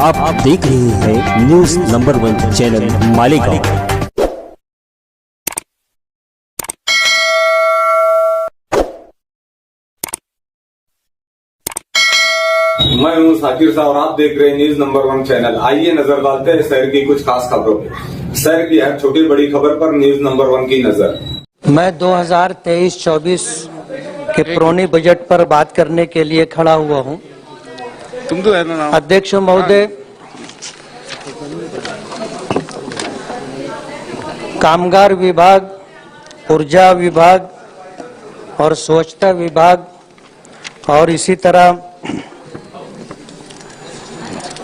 आप देख रहे हैं न्यूज नंबर 1 चैनल मालेगांव। मैं हूं साकिर साहब और आप देख रहे हैं न्यूज नंबर 1 चैनल। आइए नजर डालते हैं शहर की कुछ खास खबरों पे। शहर की हर छोटी बड़ी खबर पर न्यूज नंबर 1 की नजर। मैं 2023-24 के पुरानी बजट पर बात करने के लिए खड़ा हुआ हूं। तुम तो है ना नाम। अध्यक्ष महोदय, कामगार विभाग, ऊर्जा विभाग और स्वच्छता विभाग और इसी तरह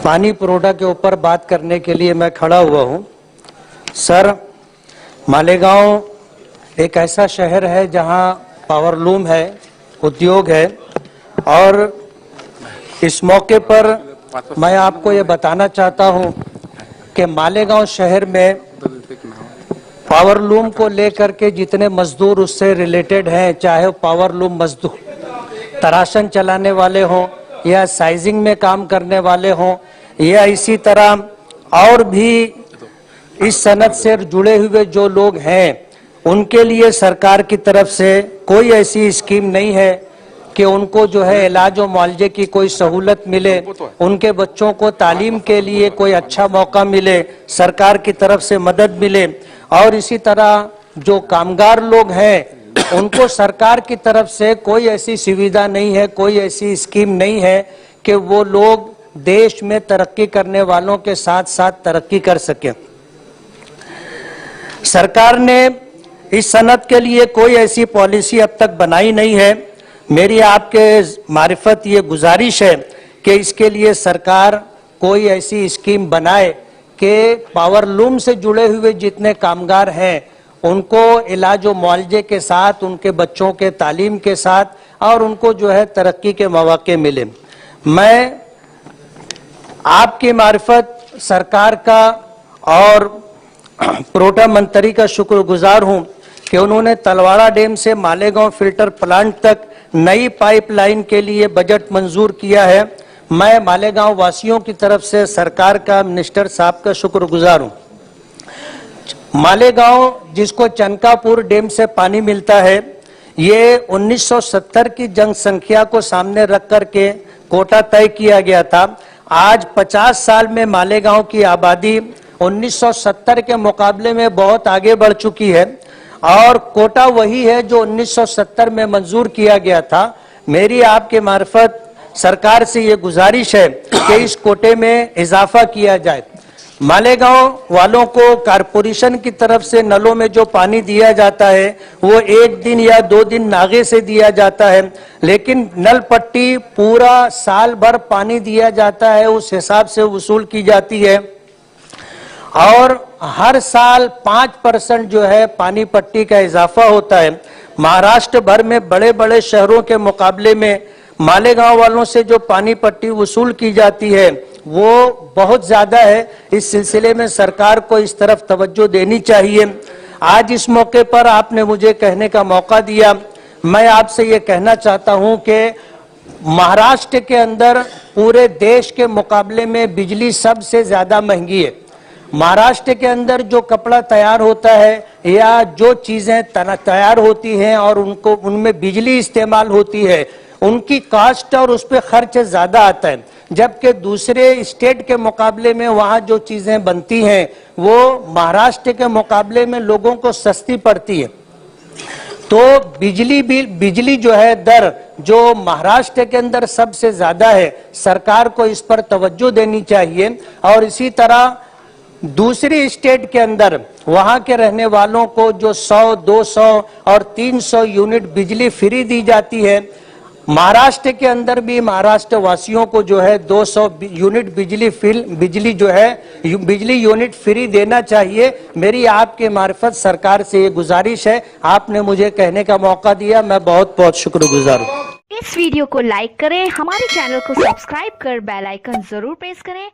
पानी पुरोठा के ऊपर बात करने के लिए मैं खड़ा हुआ हूं। सर, मालेगांव एक ऐसा शहर है जहां पावरलूम है, उद्योग है और इस मौके पर मैं आपको ये बताना चाहता हूं कि मालेगांव शहर में पावरलूम को लेकर के जितने मजदूर उससे रिलेटेड हैं, चाहे पावरलूम मजदूर तराशन चलाने वाले हों या साइजिंग में काम करने वाले हों या इसी तरह और भी इस सनत से जुड़े हुए जो लोग हैं, उनके लिए सरकार की तरफ से कोई ऐसी स्कीम नहीं है कि उनको जो है इलाज और मुआवजे की कोई सहूलत मिले, उनके बच्चों को तालीम के लिए कोई अच्छा मौका मिले, सरकार की तरफ से मदद मिले। और इसी तरह जो कामगार लोग हैं उनको सरकार की तरफ से कोई ऐसी सुविधा नहीं है, कोई ऐसी स्कीम नहीं है कि वो लोग देश में तरक्की करने वालों के साथ साथ तरक्की कर सके। सरकार ने इस सनत के लिए कोई ऐसी पॉलिसी अब तक बनाई नहीं है। मेरी आपके मारिफत ये गुजारिश है कि इसके लिए सरकार कोई ऐसी स्कीम बनाए कि पावरलूम से जुड़े हुए जितने कामगार हैं उनको इलाज और मुआवजे के साथ, उनके बच्चों के तालीम के साथ और उनको जो है तरक्की के मौके मिले। मैं आपकी मारिफत सरकार का और पुरोठा मंत्री का शुक्रगुजार हूं कि उन्होंने तलवाड़ा डैम से मालेगांव फिल्टर प्लांट तक नई पाइपलाइन के लिए बजट मंजूर किया है। मैं मालेगांव वासियों की तरफ से सरकार का, मिनिस्टर साहब का शुक्रगुजार हूं। मालेगांव जिसको चनकापुर डैम से पानी मिलता है, ये 1970 की जनसंख्या को सामने रख करके कोटा तय किया गया था। आज 50 साल में मालेगांव की आबादी 1970 के मुकाबले में बहुत आगे बढ़ चुकी है और कोटा वही है जो 1970 में मंजूर किया गया था। मेरी आपके मार्फत सरकार से ये गुजारिश है कि इस कोटे में इजाफा किया जाए। मालेगांव वालों को कारपोरेशन की तरफ से नलों में जो पानी दिया जाता है वो 1 दिन या 2 दिन नागे से दिया जाता है, लेकिन नल पट्टी पूरा साल भर पानी दिया जाता है, उस हिसाब से वसूल की जाती है और हर साल 5% जो है पानी पट्टी का इजाफा होता है। महाराष्ट्र भर में बड़े बड़े शहरों के मुकाबले में मालेगांव वालों से जो पानी पट्टी वसूल की जाती है वो बहुत ज्यादा है। इस सिलसिले में सरकार को इस तरफ तवज्जो देनी चाहिए। आज इस मौके पर आपने मुझे कहने का मौका दिया। मैं आपसे ये कहना चाहता हूं कि महाराष्ट्र के अंदर पूरे देश के मुकाबले में बिजली सबसे ज्यादा महंगी है। महाराष्ट्र के अंदर जो कपड़ा तैयार होता है या जो चीजें तैयार होती हैं और उनको उनमें बिजली इस्तेमाल होती है, उनकी कास्ट और उस पर खर्च ज्यादा आता है, जबकि दूसरे स्टेट के मुकाबले में वहां जो चीजें बनती हैं वो महाराष्ट्र के मुकाबले में लोगों को सस्ती पड़ती है। तो बिजली जो है दर जो महाराष्ट्र के अंदर सबसे ज्यादा है, सरकार को इस पर तवज्जो देनी चाहिए। और इसी तरह दूसरी स्टेट के अंदर वहां के रहने वालों को जो 100, 200 और 300 यूनिट बिजली फ्री दी जाती है, महाराष्ट्र के अंदर भी महाराष्ट्र वासियों को जो है 200 यूनिट बिजली यूनिट फ्री देना चाहिए। मेरी आपके मार्फत सरकार से ये गुजारिश है। आपने मुझे कहने का मौका दिया, मैं बहुत बहुत शुक्रगुजार हूँ। इस वीडियो को लाइक करें, हमारे चैनल को सब्सक्राइब कर बेल आइकन जरूर प्रेस करें।